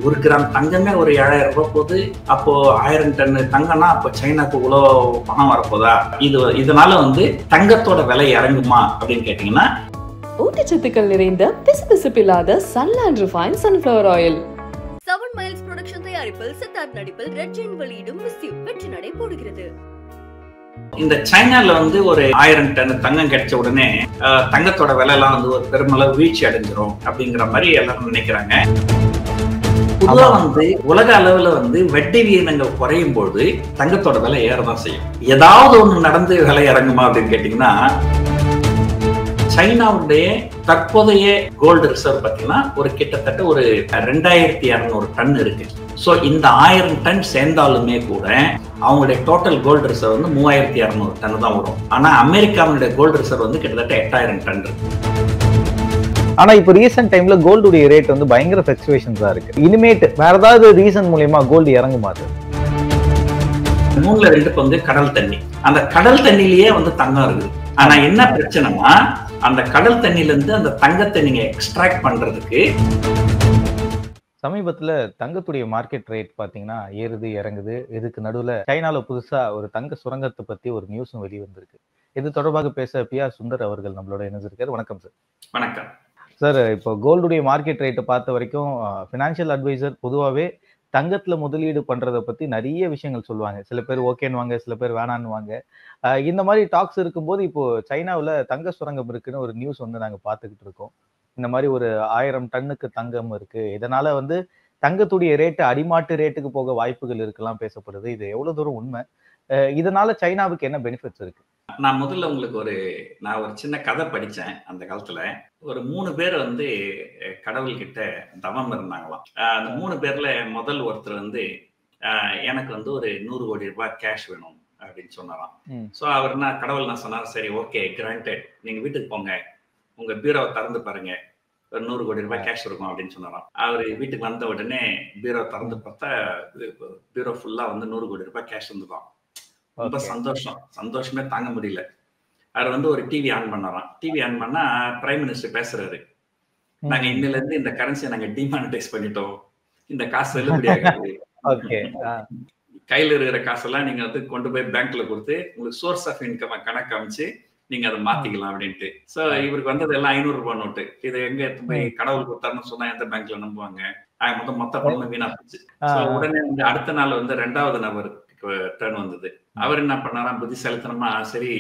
ஒரு கிராம் தங்கமே ஒரு 7,000 ரூபாய் போகுது. அப்போ 1000 டன் தங்கம்னா அப்போ சைனாக்கு இவ்வளோ பணம் வரப்போதா? இதனால தங்கத்தோட விலை இறங்குமா அப்படின்னு கேட்டீங்கன்னா, ஊட்டச்சத்துக்கள் நிறைந்த பிசுபிசுப்பில்லாத Sunland refine sunflower oil. 7 miles production தயாரிப்பில் சித்தார்த் நடிப்பில் ரெட் ஜெயின் வெளியிடும் மிஸ் யூ வெற்றி நடை போடுகிறது. இந்த சைனால ஒரு 1000 டன் தங்கம் கிடைச்ச உடனே தங்கத்தோட விலை எல்லாம் ஒரு பெருமளவு வீழ்ச்சி அடைஞ்சிரும் அப்படிங்கிற மாதிரி எல்லாரும் நினைக்கிறாங்க. பொதுவா உலக அளவுல வட்டி விகிதங்கள் குறையும் போது தங்கத்தோட விலை ஏறதான் செய்யும். ஏதாவது ஒண்ணு நடந்து விலை இறங்குமா அப்படின்னு கேட்டீங்கன்னா, சைனாவுடைய தற்போதைய கோல்டு ரிசர்வ் பார்த்தீங்கன்னா கிட்டத்தட்ட 2200 டன் இருக்கு. ஸோ இந்த 1000 டன் சேர்ந்தாலுமே கூட அவங்களுடைய டோட்டல் கோல்டு ரிசர்வ் 3200 டன் தான் வரும். ஆனா அமெரிக்காவுடைய கோல்டு ரிசர்வ் கிட்டத்தட்ட 8000 டன் இருக்கு. ஆனா இப்போ ரீசெண்ட் டைம்ல கோல்டுடைய ரேட் பயங்கர ஃபிளக்சுவேஷன்ஸா இருக்கு. இனிமேட் வேற ஏதாவது ரீசன் மூலமா கோல்டு இறங்குமா? 3/2 கடல் தண்ணி. அந்த கடல் தண்ணிலேயே தங்கம் இருக்குது. ஆனா என்ன பிரச்சனைனா, அந்த கடல் தண்ணில இருந்து அந்த தங்கத்தை நீங்க எக்ஸ்ட்ராக்ட் பண்றதுக்கு சமீபத்துல தங்கத்துடைய மார்க்கெட் ரேட் பாத்தீங்கன்னா ஏறுது இறங்குது. இதுக்கு நடுவுல சைனால புதுசா ஒரு தங்க சுரங்கத்தை பத்தி ஒரு நியூஸும் வெளிவந்திருக்கு. இது தொடர்பாக பேச PR சுந்தர் அவர்கள் நம்மளோட இணைஞ்சிருக்காரு. வணக்கம் சார். வணக்கம் சார். இப்போ கோல்டுடைய மார்க்கெட் ரேட்டை பார்த்த வரைக்கும் ஃபினான்ஷியல் அட்வைசர் பொதுவாகவே தங்கத்துல முதலீடு பண்றதை பத்தி நிறைய விஷயங்கள் சொல்லுவாங்க. சில பேர் ஓகேன்னுவாங்க, சில பேர் வேணான்னுவாங்க. இந்த மாதிரி டாக்ஸ் இருக்கும்போது இப்போ சைனாவில் தங்க சுரங்கம் இருக்குன்னு ஒரு நியூஸ் நாங்க பார்த்துக்கிட்டு இருக்கோம். இந்த மாதிரி ஒரு 1000 டன்னுக்கு தங்கம் இருக்கு. இதனால தங்கத்துடைய ரேட்டு அடிமாட்டு ரேட்டுக்கு போக வாய்ப்புகள் இருக்கலாம் பேசப்படுது. இது எவ்வளவு தூரம் உண்மை? இதனால சைனாவுக்கு என்ன பெனிஃபிட்ஸ் இருக்கு? நான் முதல்ல உங்களுக்கு நான் ஒரு சின்ன கதை படிச்சேன். அந்த காலத்துல ஒரு 3 பேர் கடவுள் கிட்ட தவம் இருந்தாங்களாம். அந்த 3 பேர்ல முதல் ஒருத்தர் எனக்கு ஒரு 100 கோடி ரூபாய் கேஷ் வேணும் அப்படின்னு சொன்னாராம். ஸோ அவர் கடவுள் சொன்னார், சரி ஓகே கிராண்டட், நீங்க வீட்டுக்கு போங்க, உங்க பீரோவை திறந்து பாருங்க, ஒரு 100 கோடி ரூபாய் கேஷ் இருக்கும் அப்படின்னு சொன்னாராம். அவர் வீட்டுக்கு வந்த உடனே பீரோ திறந்து பார்த்தா பீரோ ஃபுல்லா 100 கோடி ரூபாய் கேஷ் இருந்துதான். ரொம்ப சந்தோஷமே தாங்க முடியல. அவர் ஒரு டிவி ஆன் பண்ணாராம். டிவி ஆன் பண்ணா பிரைம் மினிஸ்டர் பேசுறாரு, நாங்க இன்னில இருந்து இந்த கரன்சியை நாங்க டிமானிட்டைஸ் பண்ணிட்டோம், இந்த காசு செல்லுபடியாகாது, கையில இருக்கிற காசெல்லாம் நீங்க கொண்டு போய் பேங்க்ல கொடுத்து உங்களுக்கு சோர்ஸ் ஆஃப் இன்கம் கணக்கு அமைச்சு நீங்க அதை மாத்திக்கலாம் அப்படின்ட்டு. சோ இவருக்கு வந்தது எல்லாம் 500 ரூபாய் நோட்டு. இது எங்க போய் கடவுள் கொடுத்தாருன்னு சொன்னா எந்த பேங்க்ல நம்புவாங்க? மொத்த பணம் வீணா போச்சு. உடனே அடுத்த நாள் 2வது நபர் டர்ன் வந்தது. அவர் என்ன பண்ணாராம், புத்திசாலித்தனமா, சரி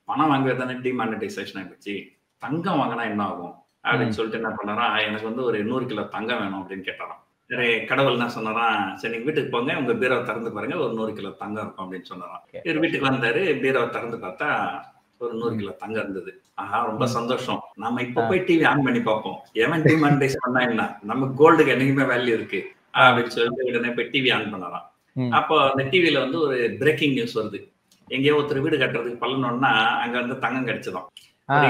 பணம் வாங்குறது தானே டிமானிட்டைசேஷன் ஆயிடுச்சு, தங்கம் வாங்கினா என்ன ஆகும் அப்படின்னு சொல்லிட்டு என்ன பண்ணாராம், எனக்கு ஒரு 100 கிலோ தங்கம் வேணும் அப்படின்னு கேட்டாராம். சரி கடவுள் என்ன சொன்னாராம், சரி நீங்க வீட்டுக்கு போங்க, உங்க பீரோவை திறந்து பாருங்க, ஒரு 100 கிலோ தங்கம் இருக்கும் அப்படின்னு சொன்னாராம். இவர் வீட்டுக்கு வந்தாரு, பீரோவை திறந்து பார்த்தா ஒரு 100 கிலோ தங்கம் இருந்தது. ஆஹா ரொம்ப சந்தோஷம், நம்ம இப்ப போய் டிவி ஆன் பண்ணி பார்ப்போம், எவன் டிமானிட்டைஸ் பண்ணா என்ன, நம்ம கோல்டுக்கு என்னைக்குமே வேல்யூ இருக்கு அப்படின்னு சொல்லிட்டு உடனே போய் டிவி ஆன் பண்ணலாம். அப்போ அந்த டிவில ஒரு பிரேக்கிங் நியூஸ் வருது. எங்கேயோ ஒருத்தர் வீடு கட்டுறதுக்கு பல்லனோன்னா அங்க தங்கம் கிடைச்சதான்.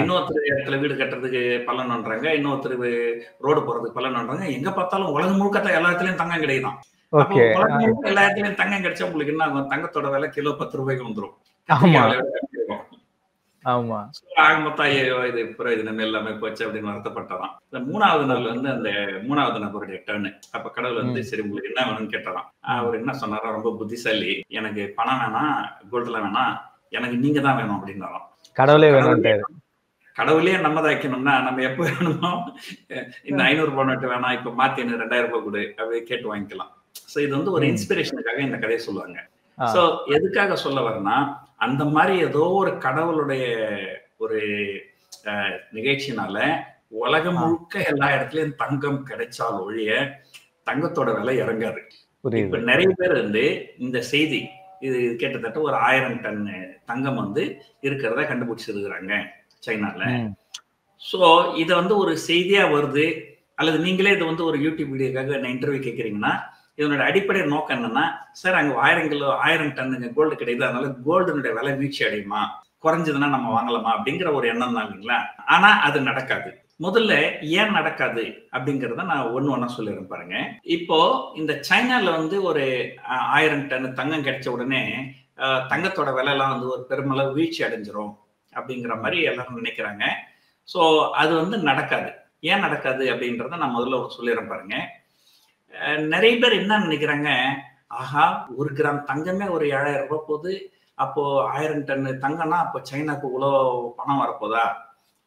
இன்னொருத்தர் இடத்துல வீடு கட்டுறதுக்கு பல்லனோன்றாங்க, இன்னொருத்தர் ரோடு போறதுக்கு பல்லனோன்றாங்க. எங்க பார்த்தாலும் உலகம் முழுக்க எல்லா இடத்துலயும் தங்கம் கிடைக்குதான். உலகம் முழுக்க எல்லா இடத்துலயும் தங்கம் கிடைச்சா உங்களுக்கு என்ன ஆகும், தங்கத்தோட விலை கிலோ 10 ரூபாய்க்கு வந்துடும். இது பிரயோஜனம் எல்லாமே போச்சு அப்படின்னு வருத்தப்பட்டாராம். 3வது நாள் அந்த 3வது நபருடைய டர்னு. அப்ப கடவுள் சரி உங்களுக்கு என்ன வேணும்னு கேட்டாராம். அவர் என்ன சொன்னாரா, ரொம்ப புத்திசாலி, எனக்கு பணம் வேணாம், கோல்டுலாம் வேணாம், எனக்கு நீங்க தான் வேணும் அப்படின்னாராம். கடவுளே வேணும். கடவுளே நம்ம தான் வைக்கணும்னா நம்ம எப்ப வேணுமோ இந்த 500 ரூபாய் நோட்டு வேணாம், இப்ப மாத்தி 2000 ரூபாய் கொடு அப்படி கேட்டு வாங்கிக்கலாம். சோ இது ஒரு இன்ஸ்பிரேஷனுக்காக இந்த கதையை சொல்லுவாங்க. சோ எதுக்காக சொல்ல வரேன்னா, அந்த மாதிரி ஏதோ ஒரு கடவுளுடைய ஒரு நிகழ்ச்சினால உலகம் முழுக்க எல்லா இடத்துலயும் தங்கம் கிடைச்சால் ஒழிய தங்கத்தோட விலை இறங்காது. இப்ப நிறைய பேர் இந்த செய்தி இது கிட்டத்தட்ட ஒரு 1000 டன் தங்கம் இருக்கிறத கண்டுபிடிச்சிருக்கிறாங்க சைனால. சோ இத ஒரு செய்தியா வருது, அல்லது நீங்களே இது ஒரு யூடியூப் வீடியோக்காக என்ன இன்டர்வியூ கேட்கறீங்கன்னா, இதனோட அடிப்படை நோக்கம் என்னன்னா, சார் அங்க 1000 டன்னுங்க கோல்டு கிடையாது, அதனால கோல்டுனுடைய விலை வீழ்ச்சி அடையுமா, குறைஞ்சதுன்னா நம்ம வாங்கலாமா அப்படிங்கிற ஒரு எண்ணம் தான் இல்லைங்களா? ஆனா அது நடக்காது. முதல்ல ஏன் நடக்காது அப்படிங்கறத நான் ஒண்ணா சொல்லிடுறேன் பாருங்க. இப்போ இந்த சைனால ஒரு 1000 டன் தங்கம் கிடைச்ச உடனே தங்கத்தோட விலை எல்லாம் ஒரு பெருமளவு வீழ்ச்சி அடைஞ்சிரும் அப்படிங்கிற மாதிரி எல்லாரும் நினைக்கிறாங்க. சோ அது நடக்காது. ஏன் நடக்காது அப்படின்றத நான் முதல்ல சொல்லிடுறேன் பாருங்க. நிறைய பேர் என்ன நினைக்கிறாங்க, ஆஹா 1 கிராம் தங்கமே ஒரு 7,000 ரூபாய் போகுது, அப்போ 1000 டன் தங்கம்னா அப்போ சைனாக்கு இவ்வளோ பணம் வரப்போதா?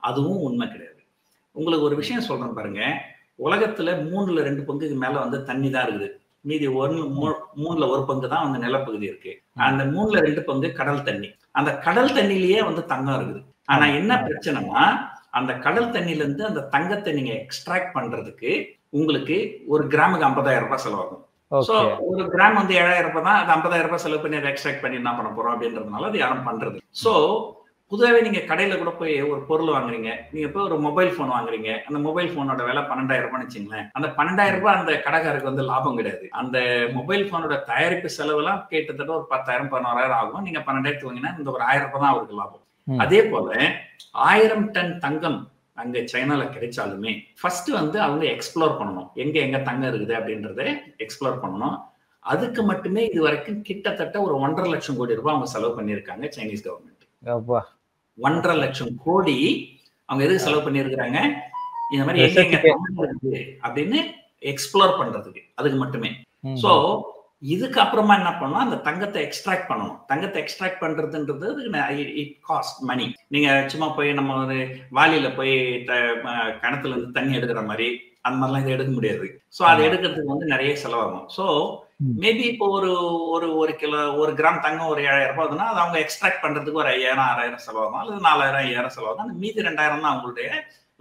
அதுவும் உண்மை கிடையாது. உங்களுக்கு ஒரு விஷயம் சொல்றேன் பாருங்க, உலகத்துல 3ல் 2 பங்குக்கு மேல வந்து தண்ணி தான் இருக்குது. மீதி 3ல் 1 பங்கு தான் வந்து நிலப்பகுதி இருக்கு. அந்த 3ல் 2 பங்கு கடல் தண்ணி. அந்த கடல் தண்ணியிலேயே வந்து தங்கம் இருக்குது. ஆனா என்ன பிரச்சனைனா, அந்த கடல் தண்ணியில இருந்து அந்த தங்கத்தை நீங்க எக்ஸ்ட்ராக்ட் பண்றதுக்கு உங்களுக்கு 1 கிராமுக்கு 50,000 ரூபாய் செலவாகும். சோ 1 கிராம் வந்து 7,000 ரூபாய் தான். அது 50,000 ரூபாய் செலவு பண்ணி அதை எக்ஸ்ட்ராக்ட் பண்ணி என்ன பண்ண போறோம் அப்படின்றதுனால அது யாரும் பண்றது. சோ பொதுவாகவே நீங்க கடையில கூட போய் ஒரு பொருள் வாங்குறீங்க, நீங்க போய் ஒரு மொபைல் போன் வாங்குறீங்க, அந்த மொபைல் போனோட விலை 12,000 ரூபாய்னு வச்சுங்களேன். அந்த 12,000 ரூபாய் அந்த கடைக்காரருக்கு வந்து லாபம் கிடையாது. அந்த மொபைல் போனோட தயாரிப்பு செலவு எல்லாம் கிட்டத்தட்ட ஒரு 10,000 11,000 ஆகும். நீங்க 12,000 வாங்கினா இந்த ஒரு 1,000 ரூபாய் தான் அவருக்கு லாபம். அதே போல 1000 டன் தங்கம் அங்க சைனால கிடைச்சாலுமே ஃபர்ஸ்ட் வந்து அவங்க எக்ஸ்ப்ளோர் பண்ணணும், எங்க எங்க தங்கம் இருக்குது அப்படின்றத எக்ஸ்ப்ளோர் பண்ணணும். அதுக்கு மட்டுமே இது வரைக்கும் கிட்டத்தட்ட ஒரு 1.5 லட்சம் கோடி ரூபாய் அவங்க செலவு பண்ணியிருக்காங்க சைனீஸ் கவர்மெண்ட். 1.5 லட்சம் கோடி அவங்க எதுக்கு செலவு பண்ணியிருக்கிறாங்க? இந்த மாதிரி எங்க எங்க தங்கம் இருக்குது அப்படின்னு எக்ஸ்ப்ளோர் பண்றதுக்கு, அதுக்கு மட்டுமே. சோ இதுக்கு அப்புறமா என்ன பண்ணணும், அந்த தங்கத்தை எக்ஸ்ட்ராக்ட் பண்ணணும். தங்கத்தை எக்ஸ்ட்ராக்ட் பண்றதுன்றது இட் காஸ்ட் மணி. நீங்க சும்மா போய் நம்ம ஒரு வாளியில போய் கிணத்துல இருந்து தண்ணி எடுக்கிற மாதிரி அந்த மாதிரிலாம் இதை எடுக்க முடியாது. சோ அதை எடுக்கிறதுக்கு வந்து நிறைய செலவாகும். சோ மேபி இப்போ ஒரு கிலோ 1 கிராம் தங்கம் ஒரு 7,000 ரூபாய் ஆகுதுன்னா அது அவங்க எக்ஸ்ட்ராக்ட் பண்றதுக்கு ஒரு 5,000 6,000 செலவாகும், அல்லது 4,000 5,000 செலவாகும். அந்த மீதி 2,000 தான் அவங்களுடைய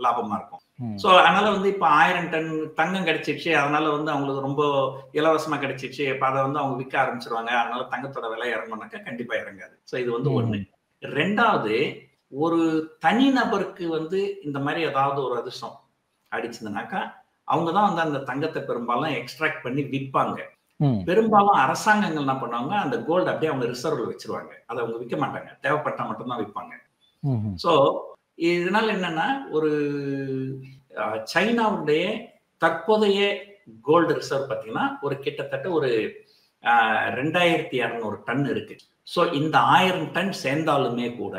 லாபமா இருக்கும். சோ அதனால வந்து இப்ப 1000 டன் தங்கம் கிடைச்சிடுச்சு, அதனால வந்து அவங்களுக்கு ரொம்ப இலவசமா கிடைச்சிடுச்சு, இப்ப அதை வந்து அவங்க விற்க ஆரம்பிச்சிருவாங்க, அதனால தங்கத்தோட விலை இறங்கணும்னாக்கா கண்டிப்பா இறங்காது. சோ இது வந்து ஒண்ணு. ரெண்டாவது, ஒரு தனி நபருக்கு வந்து இந்த மாதிரி ஏதாவது ஒரு அதிர்ஷ்டம் அடிச்சதுனாக்கா அவங்கதான் வந்து அந்த தங்கத்தை பெரும்பாலும் எக்ஸ்ட்ராக்ட் பண்ணி விற்பாங்க. பெரும்பாலும் அரசாங்கங்கள் என்ன பண்ணுவாங்க, அந்த கோல்டு அப்படியே அவங்க ரிசர்வ்ல வச்சிருவாங்க, அதை அவங்க விற்க மாட்டாங்க, தேவைப்பட்டா மட்டும்தான் விற்பாங்க. சோ இதனால என்னன்னா, ஒரு சைனாவுடைய தற்போதைய கோல்டு ரிசர்வ் பார்த்தீங்கன்னா ஒரு கிட்டத்தட்ட ஒரு 2,200 டன் இருக்கு. ஸோ இந்த 1000 டன் சேர்ந்தாலுமே கூட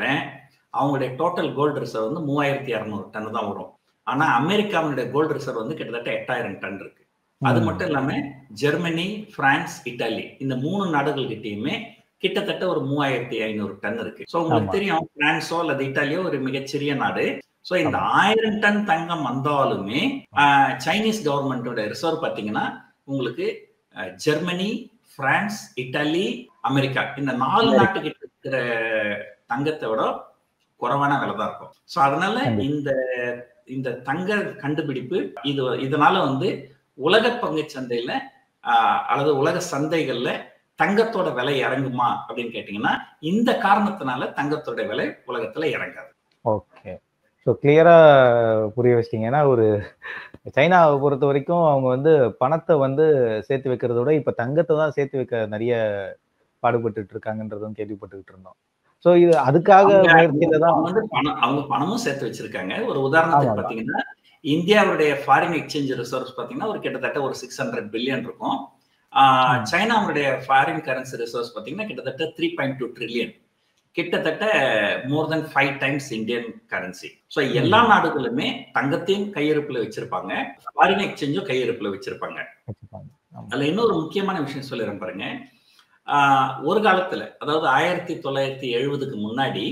அவங்களுடைய டோட்டல் கோல்டு ரிசர்வ் வந்து 3,200 டன் தான் வரும். ஆனா அமெரிக்காவுடைய கோல்டு ரிசர்வ் வந்து கிட்டத்தட்ட 8,000 டன் இருக்கு. அது மட்டும் இல்லாம ஜெர்மனி, பிரான்ஸ், இத்தாலி இந்த 3 நாடுகள்கிட்டயுமே கிட்டத்தட்ட ஒரு 3,500 டன் இருக்கு. சோ உங்களுக்கு தெரியும், பிரான்ஸோ அல்லது இத்தாலியோ ஒரு மிகச்சிறிய நாடு. சோ இந்த 1000 டன் தங்கம் வந்தாலுமே சைனீஸ் கவர்மெண்டோட ரிசர்வ் பாத்தீங்கன்னா உங்களுக்கு ஜெர்மனி, பிரான்ஸ், இத்தாலி, அமெரிக்கா இந்த 4 நாட்டுக்கிட்ட இருக்கிற தங்கத்தை விட குறைவான விலை தான் இருக்கும். சோ அதனால இந்த தங்க கண்டுபிடிப்பு இதனால வந்து உலக பங்கு சந்தையில அல்லது உலக சந்தைகள்ல தங்கத்தோட விலை இறங்குமா அப்படின்னு கேட்டீங்கன்னா இந்த காரணத்தினால தங்கத்தோட விலை உலகத்துல இறங்காது. ஓகே, ஸோ கிளியரா புரிய வச்சிட்டீங்க. ஏன்னா ஒரு சைனாவை பொறுத்த வரைக்கும் அவங்க வந்து பணத்தை வந்து சேர்த்து வைக்கிறத விட இப்ப தங்கத்தை தான் சேர்த்து வைக்க நிறைய பாடுபட்டு இருக்காங்கன்றதும் கேள்விப்பட்டுக்கிட்டு இருந்தோம். ஸோ இது அதுக்காக அவங்க பணமும் சேர்த்து வச்சிருக்காங்க. ஒரு உதாரணத்துக்கு பாத்தீங்கன்னா இந்தியாவுடைய ஃபாரின் எக்ஸ்சேஞ்ச் ரிசர்வ்ஸ் பாத்தீங்கன்னா ஒரு கிட்டத்தட்ட ஒரு 600 பில்லியன் இருக்கும். சைனாவுடைய ஃபாரின் கரன்சி ரிசர்வ்ஸ் பாத்தீங்கன்னா கிட்டத்தட்ட 3.2 ட்ரில்லியன், கிட்டத்தட்ட மோர் தென் 5 டைம்ஸ் இந்தியன் கரன்சி. ஸோ எல்லா நாடுகளுமே தங்கத்தையும் கையிருப்புல வச்சிருப்பாங்க, ஃபாரின் எக்ஸ்சேஞ்சும் கையிருப்புல வச்சிருப்பாங்க. அதுல இன்னொரு முக்கியமான விஷயம் சொல்லிடுறேன் பாருங்க. ஒரு காலத்துல, அதாவது 1970க்கு முன்னாடி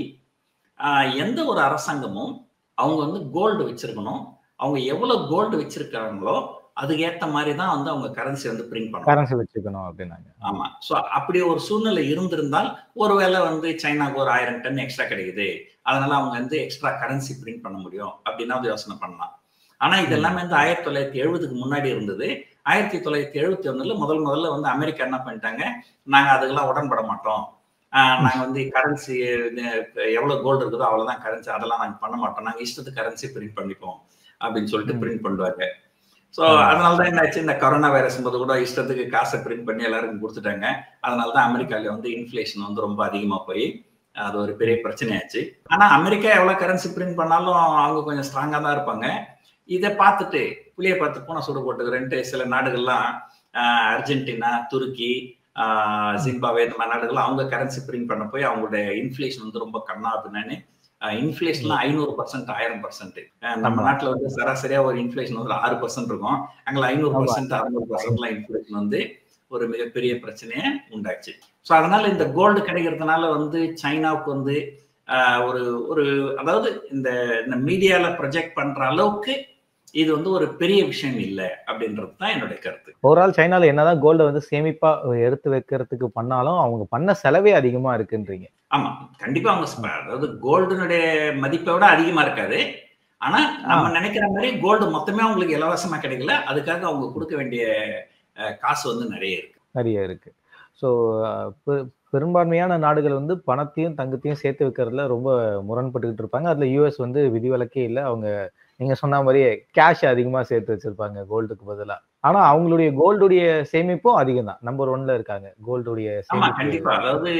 எந்த ஒரு அரசாங்கமும் அவங்க வந்து கோல்டு வச்சிருக்கணும், அவங்க எவ்வளவு கோல்டு வச்சிருக்காங்களோ அதுக்கு ஏத்த மாதிரி தான் வந்து அவங்க கரன்சி வந்து பிரிண்ட் பண்ணணும் அப்படின்னாங்க. ஆமா. சோ அப்படி ஒரு சூழ்நிலை இருந்திருந்தால் ஒருவேளை வந்து சைனாக்கு ஒரு 1000 டன் எக்ஸ்ட்ரா கிடைக்குது, அதனால அவங்க வந்து எக்ஸ்ட்ரா கரன்சி பிரிண்ட் பண்ண முடியும் அப்படின்னா யோசனை பண்ணலாம். ஆனா இது எல்லாமே வந்து 1970க்கு முன்னாடி இருந்தது. 1971ல முதல்ல வந்து அமெரிக்கா என்ன பண்ணிட்டாங்க, நாங்க அதுக்கெல்லாம் உடன்பட மாட்டோம், நாங்க வந்து கரன்சி எவ்வளவு கோல்டு இருக்குதோ அவ்வளவுதான் கரன்சி, அதெல்லாம் நாங்க பண்ண மாட்டோம், நாங்க இஷ்டத்துக்கு கரன்சி பிரிண்ட் பண்ணிப்போம் அப்படின்னு சொல்லிட்டு பிரிண்ட் பண்ணுவாங்க. ஸோ அதனாலதான் என்னாச்சு, இந்த கொரோனா வைரஸ் போது கூட இஷ்டத்துக்கு காசை பிரிண்ட் பண்ணி எல்லாருக்கும் கொடுத்துட்டாங்க. அதனாலதான் அமெரிக்கால வந்து இன்ஃபிளேஷன் வந்து ரொம்ப அதிகமா போய் அது ஒரு பெரிய பிரச்சனையாச்சு. ஆனா அமெரிக்கா எவ்வளவு கரன்சி பிரிண்ட் பண்ணாலும் அவங்க கொஞ்சம் ஸ்ட்ராங்கா தான் இருப்பாங்க. இதை பார்த்துட்டு புளியை பார்த்து பூனை சுடு போட்டுக்கிறேன்ட்டு சில நாடுகள்லாம், அர்ஜென்டினா, துருக்கி, ஜிம்பாவே இந்த மாதிரி நாடுகள்லாம் அவங்க கரன்சி பிரிண்ட் பண்ண போய் அவங்களுடைய இன்ஃபிளேஷன் வந்து ரொம்ப கண்ணா அப்படின்னு இன்ஃபிளேஷன்லாம் 500%, 1000%. நம்ம நாட்டுல வந்து சராசரியா ஒரு இன்ஃபிளேஷன் வந்து 6% இருக்கும். அங்கே 500%, 600%லாம் இன்ஃபிளேஷன் வந்து ஒரு மிகப்பெரிய பிரச்சனையை உண்டாச்சு. ஸோ அதனால இந்த கோல்டு கிடைக்கிறதுனால வந்து சைனாவுக்கு வந்து ஒரு ஒரு அதாவது இந்த மீடியால ப்ரொஜெக்ட் பண்ற அளவுக்கு இது வந்து ஒரு பெரிய விஷயம் இல்லை அப்படின்றது தான் என்னுடைய கருத்து. ஓவரால் சைனால என்னதான் கோல்டை வந்து சேமிப்பா எடுத்து வைக்கிறதுக்கு பண்ணாலும் அவங்க பண்ண செலவே அதிகமா இருக்குன்றீங்க. ஆமா, கண்டிப்பா அவங்க அதாவது கோல்டுனுடைய மதிப்பை விட அதிகமா இருக்காது. ஆனா நம்ம நினைக்கிற மாதிரி கோல்டு மொத்தமே அவங்களுக்கு இலவசமா கிடைக்கல. அதுக்காக அவங்க கொடுக்க வேண்டிய காசு வந்து நிறைய இருக்கு. ஸோ பெரும்பான்மையான நாடுகள் வந்து பணத்தையும் தங்கத்தையும் சேர்த்து வைக்கிறதுல ரொம்ப முரண்பட்டுக்கிட்டு இருப்பாங்க. அதுல யூஎஸ் வந்து விதிவிலக்கே இல்லை. அவங்க நீங்க சொன்ன மாதிரியே கேஷ் அதிகமா சேர்த்து வச்சிருப்பாங்க கோல்டுக்கு பதிலா. ஆனா அவங்களுடைய கோல்டுடைய சேமிப்பும் அதிகம் தான். நம்பர் 1ல இருக்காங்க கோல்டுடைய சேமிப்பு. கண்டிப்பா. அதாவது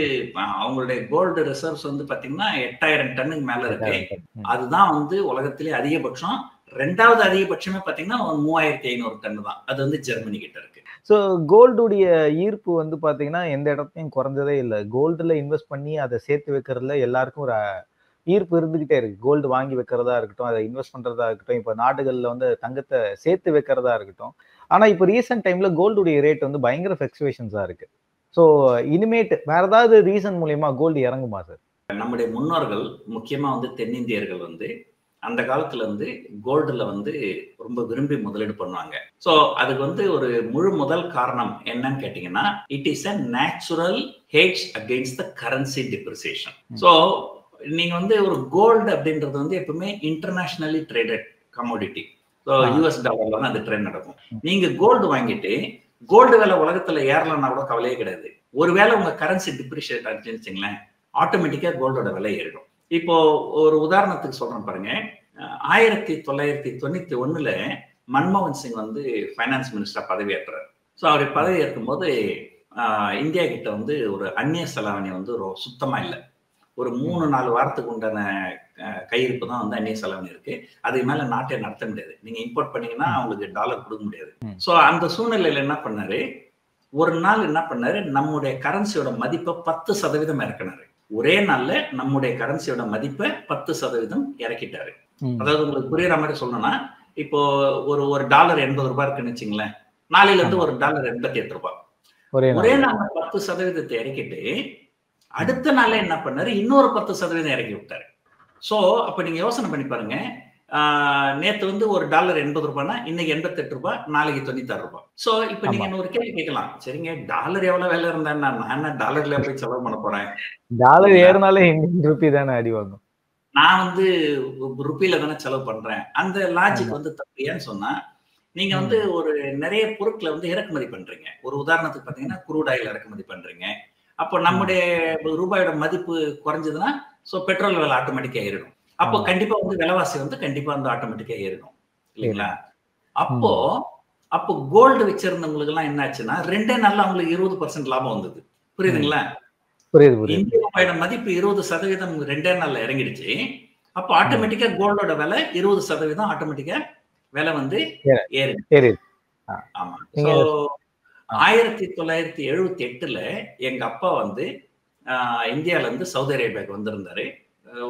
அவங்களுடைய கோல்டு ரிசர்வ்ஸ் வந்து பாத்தீங்கன்னா 8000 டன்னுக்கு மேல இருக்கு. அதுதான் வந்து உலகத்திலே அதிகபட்சம். 2வது அதிகபட்சமே பாத்தீங்கன்னா 3500 டன் தான். அது வந்து ஜெர்மனி கிட்ட இருக்கு. ஸோ கோல்டுடைய ஈர்ப்பு வந்து பாத்தீங்கன்னா எந்த இடத்தையும் குறைஞ்சதே இல்லை. கோல்டுல இன்வெஸ்ட் பண்ணி அதை சேர்த்து வைக்கிறதுல எல்லாருக்கும் ஒரு ஈர்ப்பு இருந்துகிட்டே இருக்கு. கோல்டு வாங்கி வைக்கிறதா இருக்கட்டும், அதை இன்வெஸ்ட் பண்றதா இருக்கட்டும், இப்போ நாடுகள்ல வந்து தங்கத்தை சேர்த்து வைக்கிறதா இருக்கட்டும். ஆனா இப்போ ரீசெண்ட் டைம்ல கோல்டுடைய ரேட் வந்து பயங்கர ஃபிளக்சுவேஷன்ஸா இருக்கு. ஸோ இனிமேட்டு வேற ஏதாவது ரீசன் மூலியமா கோல்டு இறங்குமா சார்? நம்முடைய முன்னோர்கள் முக்கியமா வந்து தென்னிந்தியர்கள் வந்து அந்த காலத்துல வந்து கோல்டுல வந்து ரொம்ப விரும்பி முதலீடு பண்ணுவாங்க. ஸோ அதுக்கு வந்து ஒரு முதல் காரணம் என்னன்னு கேட்டீங்கன்னா, it is a natural hedge against the currency depreciation. So நீங்க வந்து ஒரு கோல்டு அப்படின்றது வந்து எப்பவுமே internationally traded commodity. So US டாலர்ல தான் அந்த ட்ரெண்ட் நடக்கும். நீங்க கோல்டு வாங்கிட்டு கோல்டு விலை உலகத்துல ஏறலன்னா கூட கவலையே கிடையாது. ஒருவேளை உங்க கரன்சி டிப்ரிஷியேட் ஆச்சுன்னு வச்சுங்களேன், ஆட்டோமேட்டிக்கா கோல்டோட விலை ஏறிடும். இப்போ ஒரு உதாரணத்துக்கு சொல்றேன் பாருங்க. 1991ல மன்மோகன் சிங் வந்து ஃபைனான்ஸ் மினிஸ்டரா பதவியேற்றார். ஸோ அவர் பதவி ஏற்கும் போது இந்தியா கிட்ட வந்து ஒரு அந்நிய செலாவணி வந்து சுத்தமா இல்லை. ஒரு 3-4 வாரத்துக்கு உண்டான கையிருப்பு தான் வந்து அந்நிய செலாவணி இருக்கு. அதுக்கு மேல நாட்டை நடத்த முடியாது. நீங்க இம்போர்ட் பண்ணீங்கன்னா அவங்களுக்கு டாலர் கொடுக்க முடியாது. ஸோ அந்த சூழ்நிலையில என்ன பண்ணாரு, ஒரு நாள் என்ன பண்ணாரு, நம்முடைய கரன்சியோட மதிப்பை 10% இறக்கினாரு. ஒரே நாள்ல நம்முடைய கரன்சியோட மதிப்பை 10% இறக்கிட்டாரு. அதாவது உங்களுக்கு புரியுற மாதிரி சொல்லணும்னா, இப்போ ஒரு டாலர் 80 ரூபாய் இருக்குன்னு வச்சுங்களேன், நாளையில இருந்து ஒரு டாலர் 88 ரூபாய். ஒரே நாள்ல 10% இறக்கிட்டு அடுத்த நாளே என்ன பண்ணாரு, இன்னொரு 10% இறக்கி விட்டாரு. சோ அப்ப நீங்க யோசனை பண்ணி பாருங்க, நேத்து வந்து ஒரு டாலர் 80 ரூபாய்னா இன்னைக்கு 88 ரூபாய், நாளைக்கு 96 ரூபாய். சோ இப்ப நீங்க ஒரு கேள்வி கேட்கலாம், சரிங்க டாலர் எவ்வளவு வேலை இருந்தா நான் என்ன டாலர்ல போய் செலவு பண்ண போறேன்? டாலர் ஏறினாலே இந்தியன் ரூபி தானே அடி வாங்கும். நான் வந்து ருப்பியில தானே செலவு பண்றேன். அந்த லாஜிக் வந்து தப்பு. ஏன்னு சொன்னா, நீங்க வந்து ஒரு நிறைய பொருட்களை வந்து இறக்குமதி பண்றீங்க. ஒரு உதாரணத்துக்கு பாத்தீங்கன்னா குரூட் ஆயில் இறக்குமதி பண்றீங்க. அப்போ நம்முடைய ரூபாயோட மதிப்பு குறைஞ்சதுன்னா ஸோ பெட்ரோல் விலை ஆட்டோமேட்டிக்கா ஏறிடும். அப்போ கண்டிப்பா வந்து விலைவாசி வந்து கண்டிப்பா வந்து ஆட்டோமேட்டிக்கா ஏறிடும் இல்லைங்களா? அப்போ கோல்டு வச்சிருந்தவங்களுக்கு எல்லாம் என்ன ஆச்சுன்னா 2 நாள்ல அவங்களுக்கு 20% லாபம் வந்தது. புரியுதுங்களா? இந்திய ரூபாயோட மதிப்பு 20% 2 நாள்ல இறங்கிடுச்சு. அப்போ ஆட்டோமேட்டிக்கா கோல்டோட விலை 20% ஆட்டோமேட்டிக்கா விலை வந்து ஏறிடுச்சு. ஆமா. 1978ல எங்க அப்பா வந்து இந்தியால இருந்து சவுதி அரேபியாவுக்கு வந்திருந்தாரு.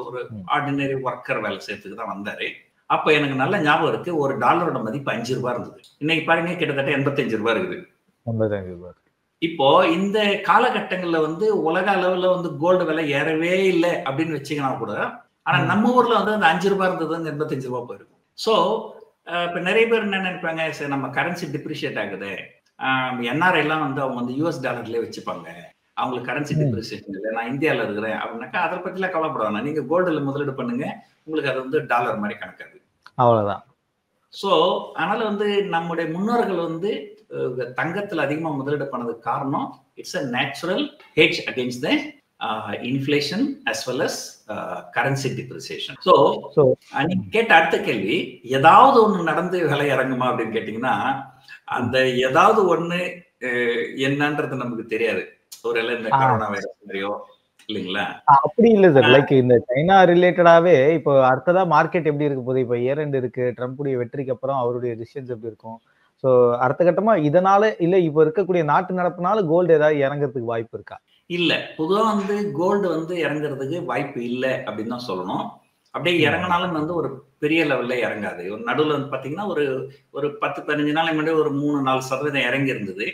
ஒரு ஆர்டினரி ஒர்க்கர் வேலை செய்யறதுக்கு தான் வந்தாரு. அப்ப எனக்கு நல்ல ஞாபகம் இருக்கு, ஒரு டாலரோட மதிப்பு 5 ரூபாய் இருந்தது. இன்னைக்கு பாருங்க கிட்டத்தட்ட 85 ரூபாய் இருக்குது. 85 ரூபாய். இப்போ இந்த காலகட்டங்கள்ல வந்து உலக அளவுல வந்து கோல்டு விலை ஏறவே இல்லை அப்படின்னு வச்சுக்கினா கூட, ஆனா நம்ம ஊர்ல வந்து அந்த 5 ரூபாய் இருந்தது 85 ரூபாய் போயிருக்கும். சோ இப்ப நிறைய பேர் என்ன நினைப்பாங்க, சரி நம்ம கரன்சி டிப்ரிஷியேட் ஆகுது, என்ஆர்ஐ எல்லாம் வந்து அவங்க வந்து யூஎஸ் டாலர்லயே வச்சுப்பாங்க, அவங்களுக்கு கரன்சி டிப்ரிசியேஷன் இல்லை, நான் இந்தியாவில் இருக்கிறேன் அப்படின்னாக்கா அதை பத்திலாம் கவலைப்படாது. நீங்க கோல்டுல முதலீடு பண்ணுங்க, உங்களுக்கு அது வந்து டாலர் மாதிரி கணக்காது. அவ்வளவுதான். ஸோ அதனால வந்து நம்முடைய முன்னோர்கள் வந்து தங்கத்துல அதிகமா முதலீடு பண்ணதுக்கு காரணம் it's a natural hedge against the inflation as well as currency depreciation. So நீங்க கேட்ட அடுத்த கேள்வி, ஏதாவது ஒண்ணு நடந்து விலை இறங்குமா அப்படின்னு கேட்டீங்கன்னா, அந்த ஏதாவது ஒண்ணு என்னன்றது நமக்கு தெரியாது. ஒருவேளை இந்த கொரோனா வைரஸ் மாதிரியோ இல்லைங்களா? அப்படி இல்ல சார். லைக் இந்த சைனா ரிலேட்டடாவே இப்போ அடுத்ததா மார்க்கெட் எப்படி இருக்க போகுது, இப்போ இயர் இருக்கு, ட்ரம்புடைய வெற்றிக்கு அப்புறம் அவருடைய டிசிஷன்ஸ் எப்படி இருக்கும், ஸோ அடுத்த கட்டமா இதனால இல்ல இப்போ இருக்கக்கூடிய நாட்டு நடப்புனால கோல்டு ஏதாவது இறங்குறதுக்கு வாய்ப்பு இருக்கா? இல்ல, பொதுவா வந்து கோல்டு வந்து இறங்குறதுக்கு வாய்ப்பு இல்லை அப்படின்னு தான் சொல்லணும். அப்படியே இறங்கினாலும் வந்து ஒரு பெரிய லெவல்ல இறங்காது. ஒரு நடுவில் வந்து பார்த்தீங்கன்னா ஒரு 10-15 நாளைக்கு முன்னாடி ஒரு 3-4% இறங்கி இருந்தது.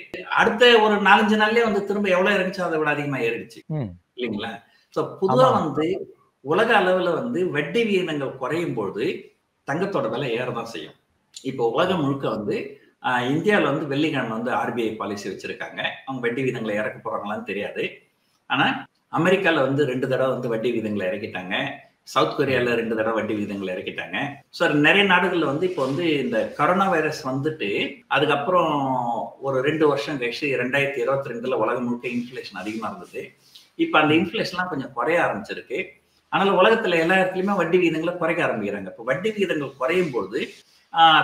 அடுத்த ஒரு 4-5 நாள்லயே வந்து திரும்ப எவ்வளவு இறங்கிச்சோ அதை விட அதிகமா ஏறிடுச்சு இல்லைங்களா? ஸோ பொதுவா வந்து உலக அளவுல வந்து வட்டி விகிதங்கள் குறையும் போது தங்கத்தோட விலை ஏறதான் செய்யும். இப்போ உலகம் முழுக்க வந்து இந்தியாவில் வந்து வெள்ளிக்கிழமை வந்து RBI பாலிசி வச்சிருக்காங்க. அவங்க வட்டி விகிதங்களை இறக்க போறாங்களான்னு தெரியாது. ஆனா அமெரிக்கால வந்து 2 தடவை வந்து வட்டி விகிதங்களை இறக்கிட்டாங்க. சவுத் கொரியால 2 தடவை வட்டி விகிதங்களை இறக்கிட்டாங்க. ஸோ நிறைய நாடுகள்ல வந்து இப்போ வந்து இந்த கொரோனா வைரஸ் வந்துட்டு அதுக்கப்புறம் ஒரு 2 வருஷம் கழிச்சு 2022 உலகம் முழுக்க இன்ஃபிளேஷன் அதிகமா இருந்தது. இப்ப அந்த இன்ஃபிளேஷன்லாம் கொஞ்சம் குறைய ஆரம்பிச்சிருக்கு. ஆனால் உலகத்துல எல்லா இடத்துலயுமே வட்டி விகிதங்களை குறைக்க ஆரம்பிக்கிறாங்க. இப்போ வட்டி விகிதங்கள் குறையும் போது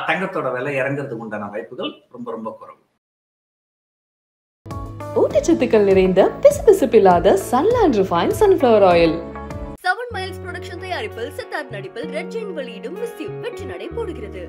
தங்கத்தோட விலை இறங்குறதுக்கு உண்டான வாய்ப்புகள் ரொம்ப ரொம்ப குறைவு. ஊட்டச்சத்துக்கள் நிறைந்த பிசுபிசுப்பில்லாத Sunland refine sunflower oil. 7 miles production தயாரிப்பில் சித்தார்த் நடிப்பில் ரெட் ஜெயின் வெளியிடும் மிஸ் யூ வெற்றி நடை போடுகிறது.